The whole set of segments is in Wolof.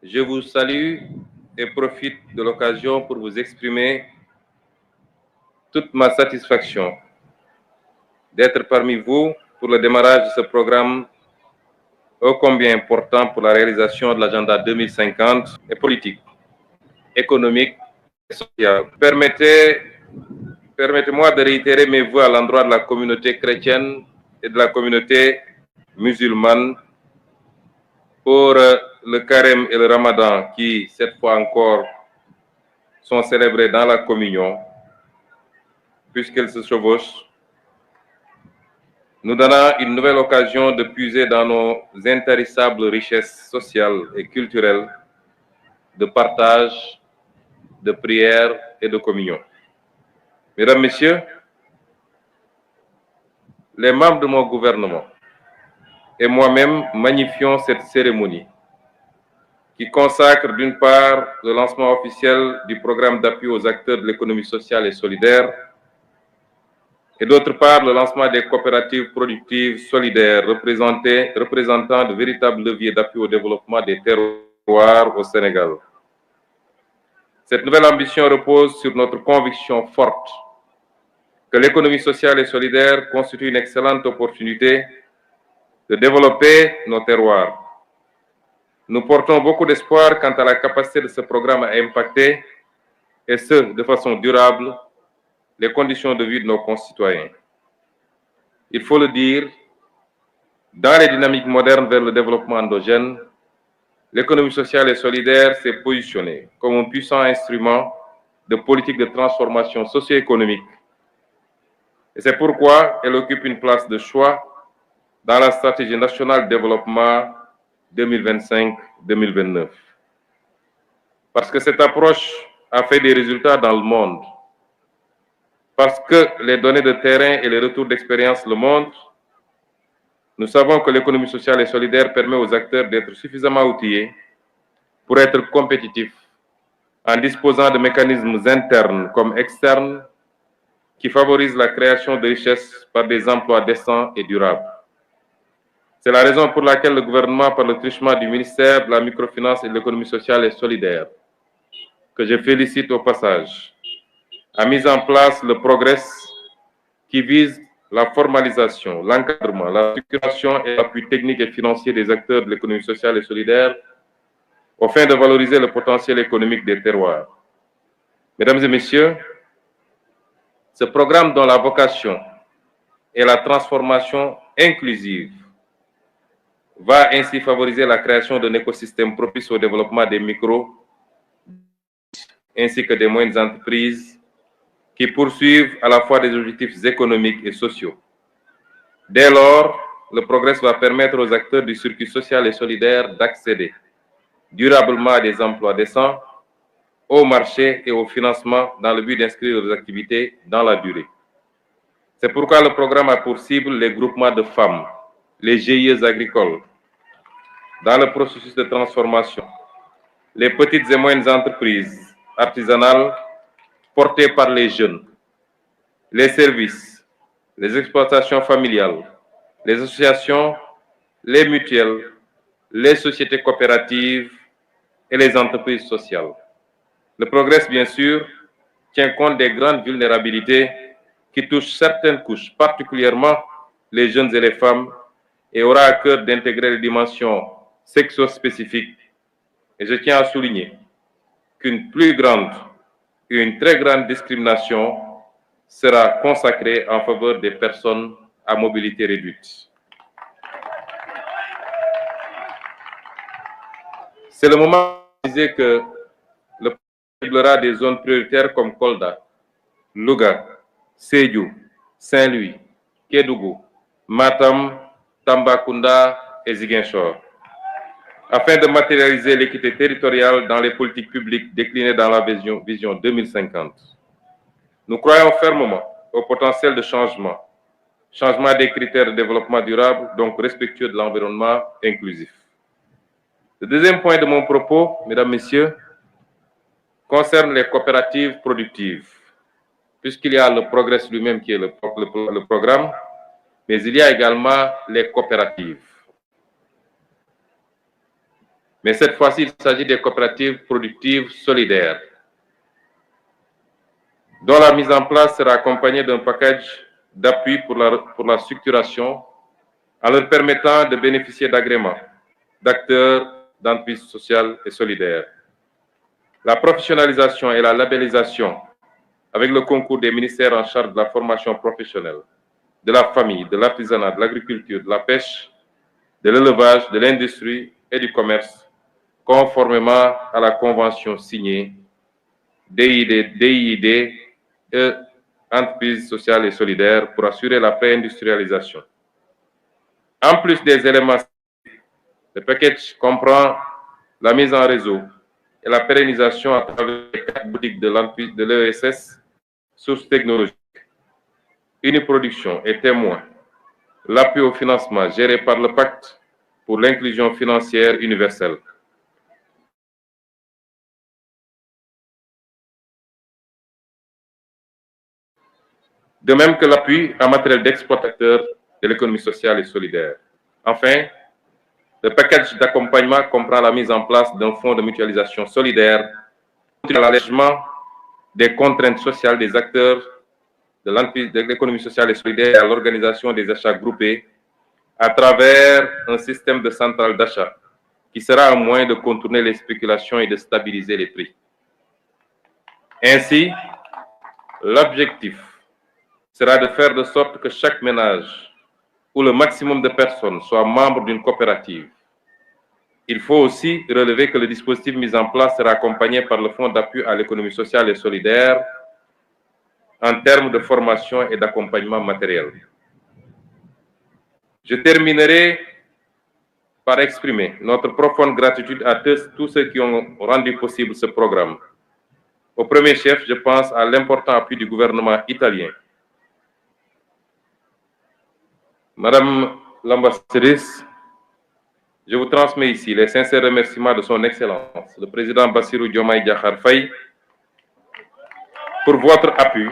je vous salue et profite de l'occasion pour vous exprimer toute ma satisfaction d'être parmi vous pour le démarrage de ce programme ô combien important pour la réalisation de l'agenda 2050 et politique, économique et sociale. Permettez-moi de réitérer mes vœux à l'endroit de la communauté chrétienne et de la communauté musulmane pour le carême et le ramadan qui, cette fois encore, sont célébrés dans la communion, puisqu'elles se chevauchent, nous donnant une nouvelle occasion de puiser dans nos intarissables richesses sociales et culturelles de partage, de prière et de communion. Mesdames, Messieurs, les membres de mon gouvernement et moi-même magnifions cette cérémonie qui consacre d'une part le lancement officiel du programme d'appui aux acteurs de l'économie sociale et solidaire et d'autre part le lancement des coopératives productives solidaires représentant de véritables leviers d'appui au développement des terroirs au Sénégal. Cette nouvelle ambition repose sur notre conviction forte que l'économie sociale et solidaire constitue une excellente opportunité de développer nos terroirs. Nous portons beaucoup d'espoir quant à la capacité de ce programme à impacter, et ce, de façon durable, les conditions de vie de nos concitoyens. Il faut le dire, dans les dynamiques modernes vers le développement endogène, l'économie sociale et solidaire s'est positionnée comme un puissant instrument de politique de transformation socio-économique. Et c'est pourquoi elle occupe une place de choix dans la stratégie nationale de développement 2025-2029. Parce que cette approche a fait des résultats dans le monde. Parce que les données de terrain et les retours d'expérience le montrent, nous savons que l'économie sociale et solidaire permet aux acteurs d'être suffisamment outillés pour être compétitifs en disposant de mécanismes internes comme externes qui favorisent la création de richesses par des emplois décents et durables. C'est la raison pour laquelle le gouvernement, par le truchement du ministère de la Microfinance et de l'Économie sociale et solidaire, que je félicite au passage, a mis en place le Progress qui vise la formalisation, l'encadrement, la structuration et l'appui technique et financier des acteurs de l'économie sociale et solidaire au fin de valoriser le potentiel économique des terroirs. Mesdames et messieurs, ce programme dont la vocation est la transformation inclusive va ainsi favoriser la création d'un écosystème propice au développement des micro ainsi que des moyennes entreprises qui poursuivent à la fois des objectifs économiques et sociaux. Dès lors, le Progress va permettre aux acteurs du circuit social et solidaire d'accéder durablement à des emplois décents, au marché et au financement dans le but d'inscrire leurs activités dans la durée. C'est pourquoi le programme a pour cible les groupements de femmes, les GIE agricoles, dans le processus de transformation, les petites et moyennes entreprises artisanales portées par les jeunes, les services, les exploitations familiales, les associations, les mutuelles, les sociétés coopératives et les entreprises sociales. Le Progress, bien sûr, tient compte des grandes vulnérabilités qui touchent certaines couches, particulièrement les jeunes et les femmes, et aura à cœur d'intégrer les dimensions sexo-spécifiques. Et je tiens à souligner qu'une très grande discrimination sera consacrée en faveur des personnes à mobilité réduite. C'est le moment de dire que le programme ciblera des zones prioritaires comme Kolda, Louga, Sédhiou, Saint-Louis, Kédougou, Matam, Tambacounda et Ziguinchor, afin de matérialiser l'équité territoriale dans les politiques publiques déclinées dans la vision 2050. Nous croyons fermement au potentiel de changement des critères de développement durable, donc respectueux de l'environnement inclusif. Le deuxième point de mon propos, mesdames, messieurs, concerne les coopératives productives, puisqu'il y a le Progress lui-même qui est le programme, mais il y a également les coopératives. mais cette fois-ci, il s'agit des coopératives productives solidaires, dont la mise en place sera accompagnée d'un package d'appui pour la structuration, en leur permettant de bénéficier d'agréments d'acteurs d'entreprises sociales et solidaires. La professionnalisation et la labellisation, avec le concours des ministères en charge de la formation professionnelle, de la famille, de l'artisanat, de l'agriculture, de la pêche, de l'élevage, de l'industrie et du commerce, conformément à la convention signée DID et entreprises sociales et solidaires pour assurer la pré-industrialisation. En plus des éléments, le package comprend la mise en réseau et la pérennisation à travers les 4 boutiques de l'ESS, sources technologiques, Uniproduction et Témoin, l'appui au financement géré par le Pacte pour l'inclusion financière universelle. De même que l'appui en matériel d'exploitateurs de l'économie sociale et solidaire. Enfin, le package d'accompagnement comprend la mise en place d'un fonds de mutualisation solidaire pour l'allègement des contraintes sociales des acteurs de l'économie sociale et solidaire et à l'organisation des achats groupés à travers un système de centrale d'achat qui sera un moyen de contourner les spéculations et de stabiliser les prix. Ainsi, l'objectif sera de faire de sorte que chaque ménage ou le maximum de personnes soient membres d'une coopérative. Il faut aussi relever que le dispositif mis en place sera accompagné par le Fonds d'appui à l'économie sociale et solidaire en termes de formation et d'accompagnement matériel. Je terminerai par exprimer notre profonde gratitude à tous ceux qui ont rendu possible ce programme. Au premier chef, je pense à l'important appui du gouvernement italien. Madame l'ambassadrice, je vous transmets ici les sincères remerciements de son Excellence, le président Bassirou Diomaye Diakhar Faye, pour votre appui,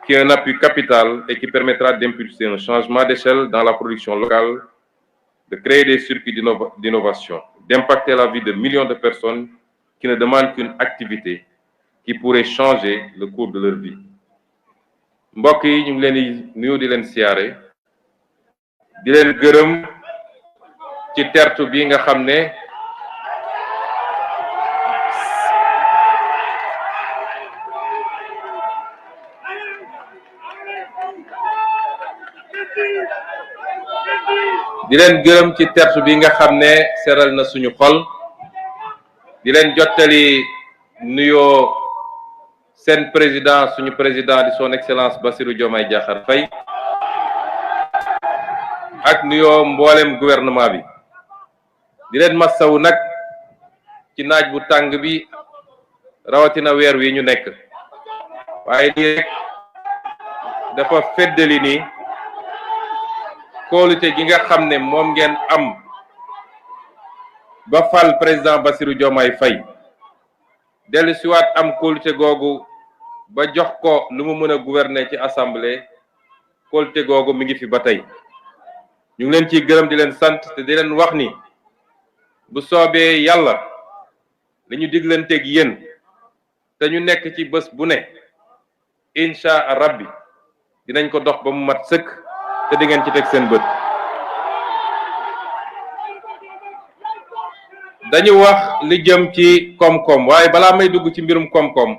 qui est un appui capital et qui permettra d'impulser un changement d'échelle dans la production locale, de créer des circuits d'innovation, d'impacter la vie de millions de personnes qui ne demandent qu'une activité qui pourrait changer le cours de leur vie. mbokk yi ñu ngi leen di nuyu di leen siyaare di leen gërëm ci tertu bi nga xam ne seral na suñu xol di leen jottali nuyoo seen président suñu président di son excellence Bassirou Diomaye Diakhar Faye ak nuyoo mboolem gouvernement bi di leen massawu nag ci naaj bu tàng bi rawatina weer wi ñu nekk waaye lii rek dafa feddali ni kóolute gi nga xam ne moom ngeen am ba fal président Bassirou Diomaye Faye dellu siwaat am kóolute googu ba jox ko lu mu mën a gouverner ci assemblée kóolute googu mi ngi fi ba tey ñu ngi leen ciy gërëm di leen sant te di leen wax ni bu soobee yàlla li ñu diglanteeg yéen te ñu nekk ci bés bu ne incha rabbi dinañ ko dox ba mu mat sëkk te di ngeen ci teg seen bët. dañu wax li jëm ci koom-koom waaye balaa may dugg ci mbirum koom-koom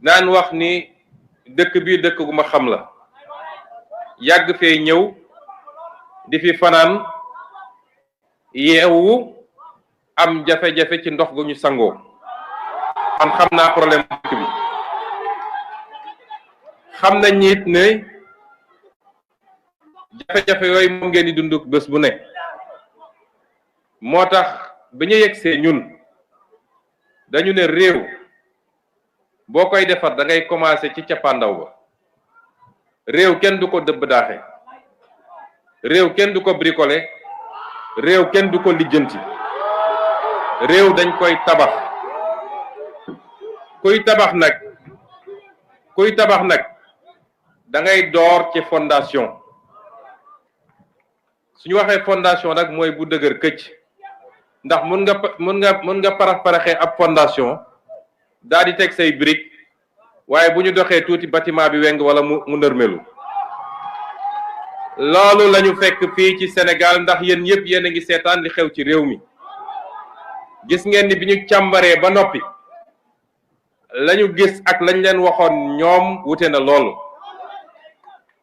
naan wax ni dëkk bi dëkk gu ma xam la yàgg fee ñëw di fi fanaan yeewu am jafe-jafe ci ndox gu ñu sangoo man xam naa problème dëkk bi xam nañ it ne jafe-jafe yooyu moom ngeen di dund bés bu ne moo tax bi ñu yegsee ñun dañu ne réew boo koy defar da ngay commencer ci cappaandaw ba réew kenn du ko dëbb daaxe réew kenn du ko bricoler réew kenn du ko lijjanti réew dañ koy tabax kuy tabax nag da ngay door ci fondation suñu waxee fondation nag mooy bu dëgër këcc ndax mën nga paraxee ab fondation daal di teg say brique waaye bu ñu doxee tuuti bâtiment bi weng wala mu nërmelu. loolu lañu fekk fii ci Sénégal ndax yéen ñëpp yéen a ngi seetaan li xew ci réew mi. gis ngeen ni bi ñu càmbaree ba noppi lañu gis ak lañ leen waxoon ñoom wute na loolu.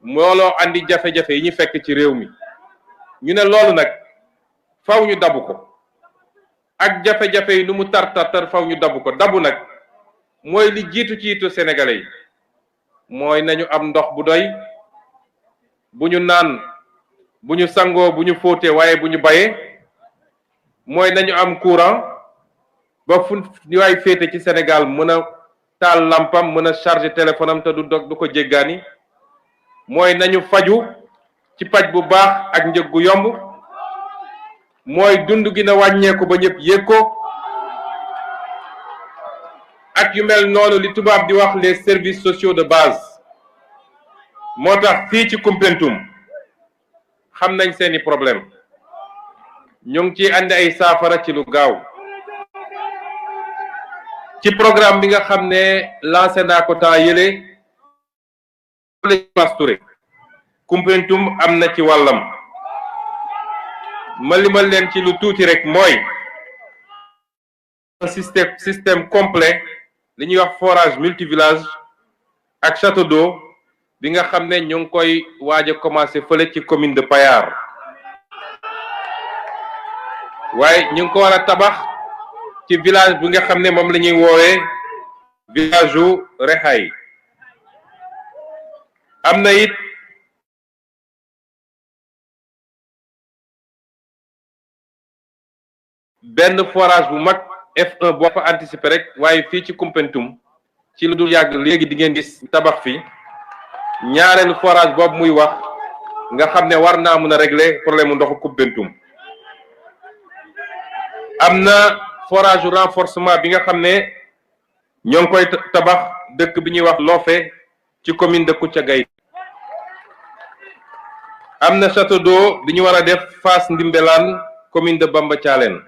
looloo andi jafe-jafe yi ñu fekk ci réew mi. ñu ne loolu nag faw ñu dabu ko. ak jafe-jafe yi nu mu tar faw ñu dabu ko. dabu nag mooy li jiitu ci yitu sénégalais yi. mooy nañu am ndox bu doy. bu ñu naan bu ñu sangoo bu ñu fóotee waaye bu ñu bayee. mooy nañu am courant ba fu ñu waay féete ci Sénégal mën a taal lampam mën a charger téléphone am te du ko jéggaani. mooy nañu faju ci paj bu baax ak njëg gu yomb. mooy dund gi na wàññeeku ba ñëpp yëg ko. ak yu mel noonu li tubaab di wax les services sociaux de base. moo tax fii ci Koumpentoum xam nañ seeni problème ñu ngi ci andi ay saafara ci lu gaaw. ci programme bi nga xam ne lancé naa ko temps yële Touré Koumpentoum am na ci wàllam. ma limal leen ci lu tuuti rek mooy système complet li ñuy wax forage multivillage ak château d'eau bi nga xam ne ñu ngi koy waaj a commencé fële ci commune de Payar. waaye ñu ngi ko war a tabax ci village bi nga xam ne moom la ñuy woowee village u Rexay. am na it benn forage bu mag F1 boo fa anticiper rek waaye fii ci Koumpentoum ci lu dul yàgg léegi di ngeen gis tabax fi ñaareelu forage boobu muy wax nga xam ne war naa mën a régler problème mu ndoxu Koumpentoum. am na forage renforcement bi nga xam ne ñoo ngi koy tabax dëkk bi ñuy wax Lofé ci commune de Koutiagaye. am na château d'eau bi ñu war a def Fass Ndimbelaan commune de Bamba Thialène.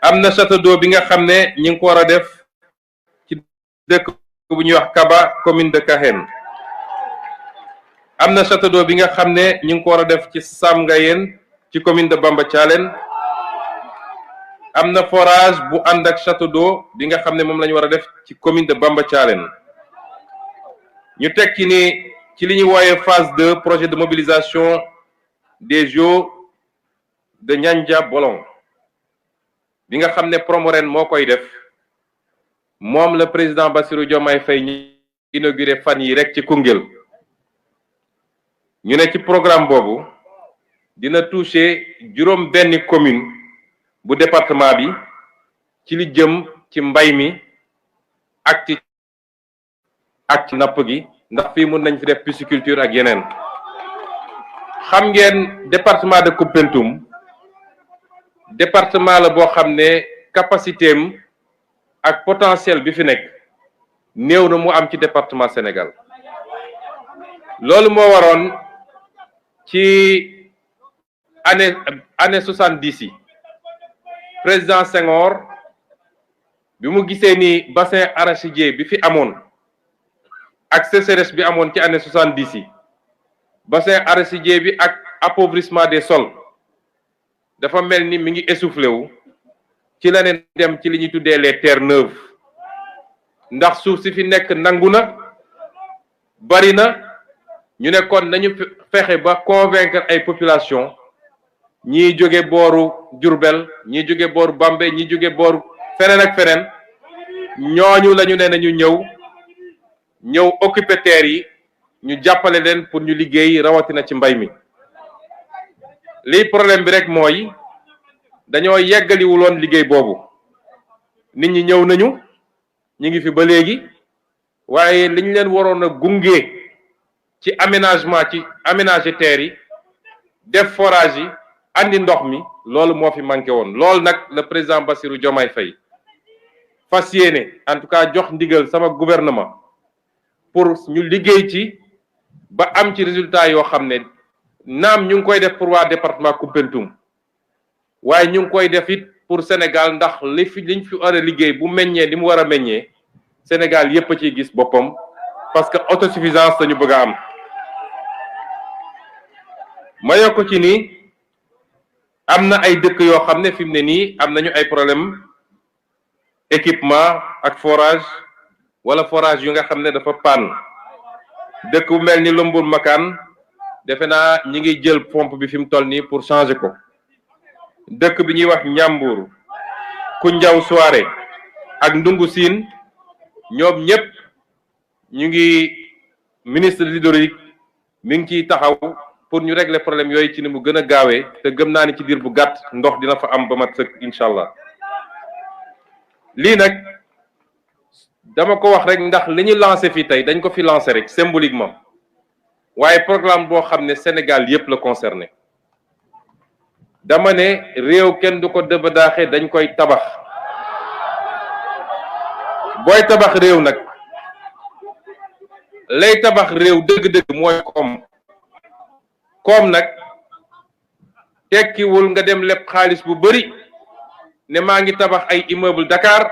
am na château d'eau bi nga xam ne ñi ngi ko war a def ci dëkk bu ñuy wax Kaba commune de Kahen. am na château d'eau bi nga xam ne ñi ngi ko war a def ci Sam Ngayeen ci commune de Bamba Thialène. am na forage bu ànd ak château d'eau bi nga xam ne moom la ñu war a def ci commune de Bamba Thialène. ñu teg ci ni ci li ñuy wooyee phase 2 projet de mobilisation des Jeux de Niandia Bolon bi nga xam ne Promoren moo koy def moom la président Bassirou Diomaye Faye ñi inauguré fan yi rek ci Koungheul. ñu ne ci programme boobu dina toucher juróom benni commune bu département bi ci li jëm ci mbay mi ak ci napp gi ndax fii mun nañ fi def pisciculture ak yeneen. xam ngeen département de Koumpentoum département la boo xam ne capacité am ak potentiel bi fi nekk néew na mu am ci département Sénégal. loolu moo waroon ci année 70 yi président Senghor bi mu gisee ni bassin arachidier bi fi amoon ak sécheresse bi amoon ci année 70 yi bassin arachidier bi ak appauvrissement des sols dafa mel ni mi ngi essoufflé wu ci la ne dem ci li ñuy tuddee les terres neuves ndax suuf si fi nekk nangu na bari na ñu ne kon nañu fexe ba convaincre ay population ñii jóge booru Diourbel ñii jóge booru Bambey ñii jóge booru feneen ak feneen ñooñu la ñu ne nañu ñëw occuper terres yi ñu jàppale leen pour ñu liggéey rawatina ci mbay mi. lii problème bi rek mooy dañoo yeggaliwuloon liggéey boobu nit ñi ñëw nañu ñi ngi fi ba léegi waaye liñ leen waroon a gunge ci aménager terres yi def forage yi andi ndox mi loolu moo fi manqué woon. loolu nag le président Bassirou Diomaye Faye fas yéene en tout cas jox ndigal sama gouvernement pour ñu liggéey ci ba am ci résultat yoo xam ne naam ñu ngi koy def pour waa département Koumpentoum waaye ñu ngi koy def it pour Sénégal ndax liñ fi war a liggéey bu meññee li mu war a meññee Sénégal yépp a ciy gis boppam parce que autosuffisance lañu bëgg a am. ma yokk ci ni am na ay dëkk yoo xam ne fi mu ne nii am nañu ay problème équipement ak forage wala forage yu nga xam ne dafa panne dëkk bu mel ni Lombul Makaan defe naa ñi ngi jël pompe bi fi mu toll nii pour changer ko dëkk bi ñuy wax Njàmbur Koundiaw Souaré ak Ndungu Siin ñoom ñëpp ñu ngi ministre de l'hydraulique mi ngi ciy taxaw pour ñu régler problème yooyu ci ni mu gën a gaawee te gëm naa ni ci diir bu gàtt ndox dina fa am ba mat sëkk incha allah lii nag dama ko wax rek ndax li ñu lancé fii tey dañ ko fi lancé rek symboliquement waaye programme boo xam ne Sénégal yépp la concerné dama ne réew kenn du ko dëbadaaxe dañ koy tabax booy tabax réew nag lay tabax réew dëgg-dëgg mooy koom nag tekkiwul nga dem leb xaalis bu bari ne maa ngi tabax ay immeuble Dakar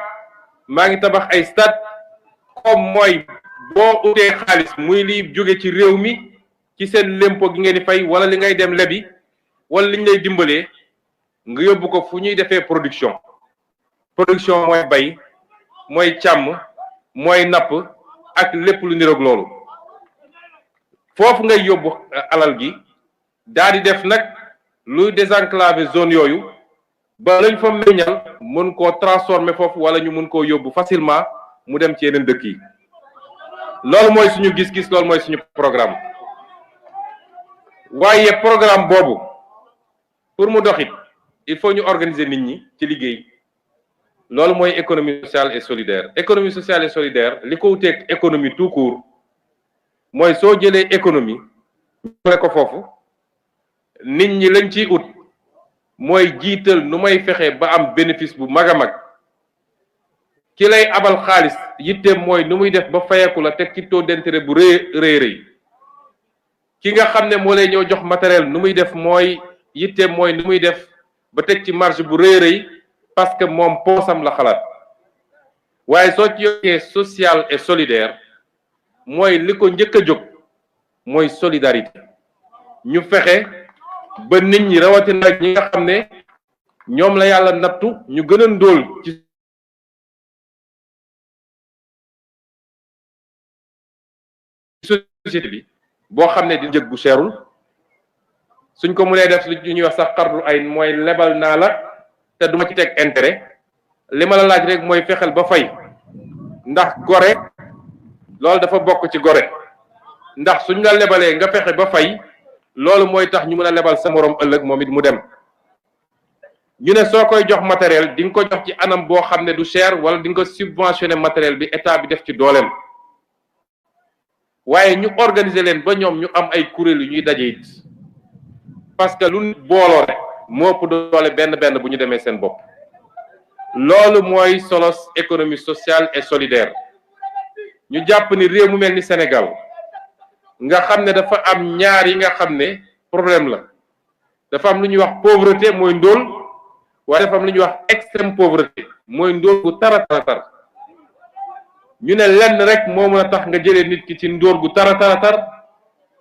maa ngi tabax ay stade koom mooy boo utee xaalis muy liy jóge ci réew mi ci seen lempo gi ngeen di fay wala li ngay dem lebi wala li ñu lay dimbalee nga yóbbu ko fu ñuy defee production mooy bay mooy càmm mooy napp ak lépp lu niroog loolu foofu ngay yóbbu alal gi daal di def nag luy désenclaver zone yooyu ba lañ fa meññal mën koo transformer foofu wala ñu mën koo yóbbu facilement mu dem ci yeneen dëkk yi loolu mooy suñu gis-gis loolu mooy suñu programme waaye programme boobu pour mu doxit il faut ñu organiser nit ñi ci liggéey loolu mooy économie sociale et solidaire économie sociale et solidaire li ko wuteeg économie tout court mooy soo jëlee économie ñu ko foofu nit ñi lañ ciy ut mooy jiital nu may fexe ba am bénéfice bu mag a mag ki lay abal xaalis yitteem mooy nu muy def ba fayeku la teg ci taux d'intérêt bu rëy ki nga xam ne moo lay ñëw jox matériel nu muy def mooy yitteem mooy nu muy def ba teg ci marge bu rëy parce que moom poosam la xalaat waaye soo ci yokkee social et solidaire mooy li ko njëkk a jóg mooy solidarité ñu fexe ba nit ñi rawatina ñi nga xam ne ñoom la yàlla nattu ñu gën a ndóol ci société bi boo xam ne di njëg bu seerul suñ ko mënee def lu ñuy wax sax xardu ay mooy lebal naa la te duma ci teg intérêt li ma la laaj rek mooy fexeel ba fay ndax gore loolu dafa bokk ci gore ndax suñ la lebalee nga fexe ba fay loolu mooy tax ñu mën a lebal sa moroom ëllëg moom it mu dem ñu ne soo koy jox matériel di nga ko jox ci anam boo xam ne du cher wala di nga ko subventionné matériel bi état bi def ci dooleem waaye ñu organiser leen ba ñoom ñu am ay kuréel yu ñuy daje it parce que lu booloo rek moo ëpp doole benn bu ñu demee seen bopp loolu mooy solos économie sociale et solidaire ñu jàpp ni réew mu mel ni Sénégal nga xam ne dafa am ñaar yi nga xam ne problème la dafa am lu ñuy wax pauvreté mooy ndóol waaye dafa am lu ñuy wax extrême pauvreté mooy ndóol gu tara ñu ne lenn rek moo mën a tax nga jëlee nit ki ci ndóol gu tara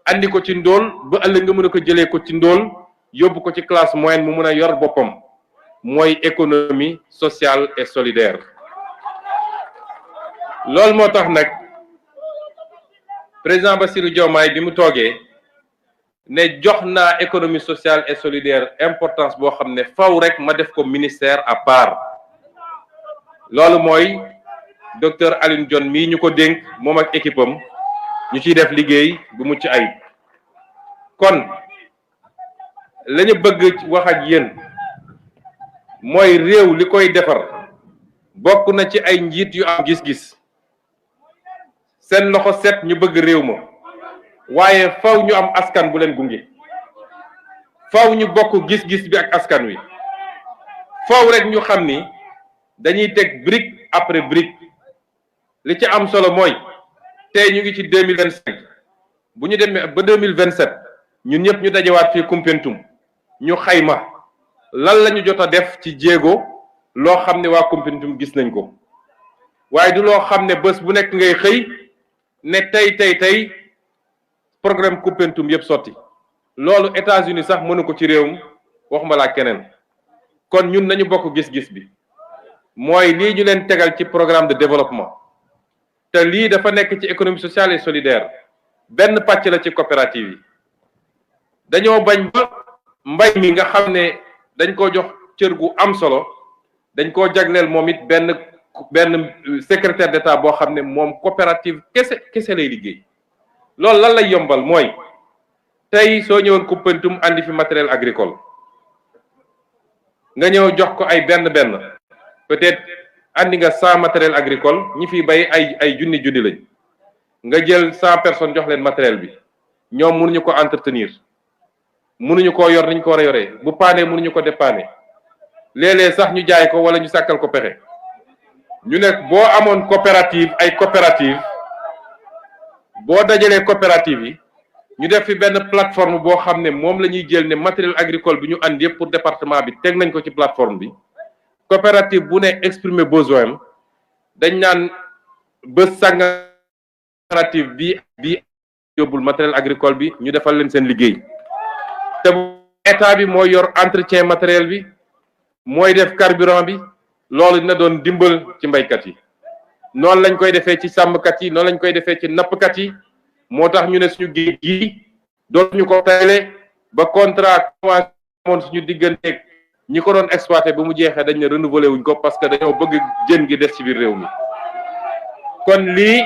andi ko ci ndóol ba ëllëg nga mën a ko jëlee ko ci ndóol yóbbu ko ci classe moyenne mu mën a yor boppam mooy économie sociale et solidaire loolu moo tax nag président Bassirou Diomaye bi mu toogee ne jox naa économie sociale et solidaire importance boo xam ne faw rek ma def ko ministère à part loolu mooy docteur Alioune Dione mii ñu ko dénk moom ak équipe am ñu ciy def liggéey bu mucc ayib kon la ñu bëgg wax ak yéen mooy réew li koy defar bokk na ci ay njiit yu am gis-gis seen loxo set ñu bëgg réew ma waaye faw ñu am askan bu leen gunge faw ñu bokk gis-gis bi ak askan wi faw rek ñu xam ni dañuy teg brique après brique li ci am solo mooy tey ñu ngi ci 2025 bu ñu demee ba 2027 ñun ñëpp ñu dajewaat fii Koumpentoum ñu xayma lan lañu jot a def ci jéego loo xam ne waa Koumpentoum gis nañ ko waaye du loo xam ne bés bu nekk ngay xëy ne tey programme Koumpentoum yëpp sotti loolu États-Unis sax mënu ko ci réewum waxuma laa keneen kon ñun nañu bokk gis-gis bi mooy lii ñu leen tegal ci programme de développement te lii dafa nekk ci économie sociale et solidaire benn pàcc la ci coopérative yi dañoo bañ ba mbay mi nga xam ne dañ ko jox cër gu am solo dañ koo jagleel moom it benn secrétaire d'État boo xam ne moom coopérative kese lay liggéey loolu lan lay yombal mooy tey soo ñëwoon Koumpentoum andi fi matériel agricole nga ñëw jox ko ay benn peut-être andi nga 100 matériel agricole ñi fi bay ay junni lañ nga jël 100 personnes jox leen matériel bi ñoom mënuñu ko entretenir mënuñu koo yor niñ ko war a yoree bu paanee mënuñu ko dépanner léeg-léeg sax ñu jaay ko wala ñu sàkkal ko pexe ñu ne boo amoon coopérative boo dajalee coopérative yi ñu def fi benn plateforme boo xam ne moom la ñuy jël ne matériel agricole bi ñu andi yëpp pour département bi teg nañ ko ci plateforme bi coopérative bu ne exprimer besoin dañ naan bés sànga coopérative bi yóbbul matériel agricole bi ñu defal leen seen liggéey te état bi mooy yor entretien matériel bi mooy def carburant bi loolu dina doon dimbal ci mbaykat yi noonu lañ koy defee ci sàmmkat yi noonu lañ koy defee ci nappkat yi moo tax ñu ne suñu géej gi dootuñu ko tayle ba contrat moon suñu digganteeg ñi ko doon exploité ba mu jeexee dañ ne renouveler wuñ ko parce que dañoo bëgg jën gi des ci biir réew mi kon lii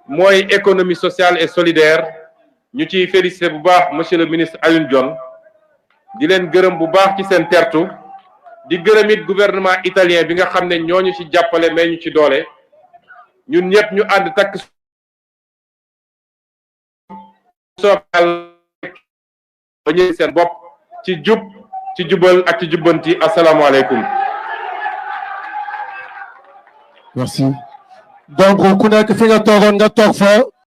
mooy économie sociale et solidaire ñu ciy félicité bu baax monsieur le ministre Alioune Dione di leen gërëm bu baax ci seen tertu di gërëm it gouvernement italien bi nga xam ne ñooñu ci jàppale mais ñu ci doole ñun ñëpp ñu ànd takk soobal ba ñu seen bopp ci jub ci jubal ak ci jubbanti asalaamaaleykum. Merci. Donc ku nekk fi nga toogoon nga toog fa.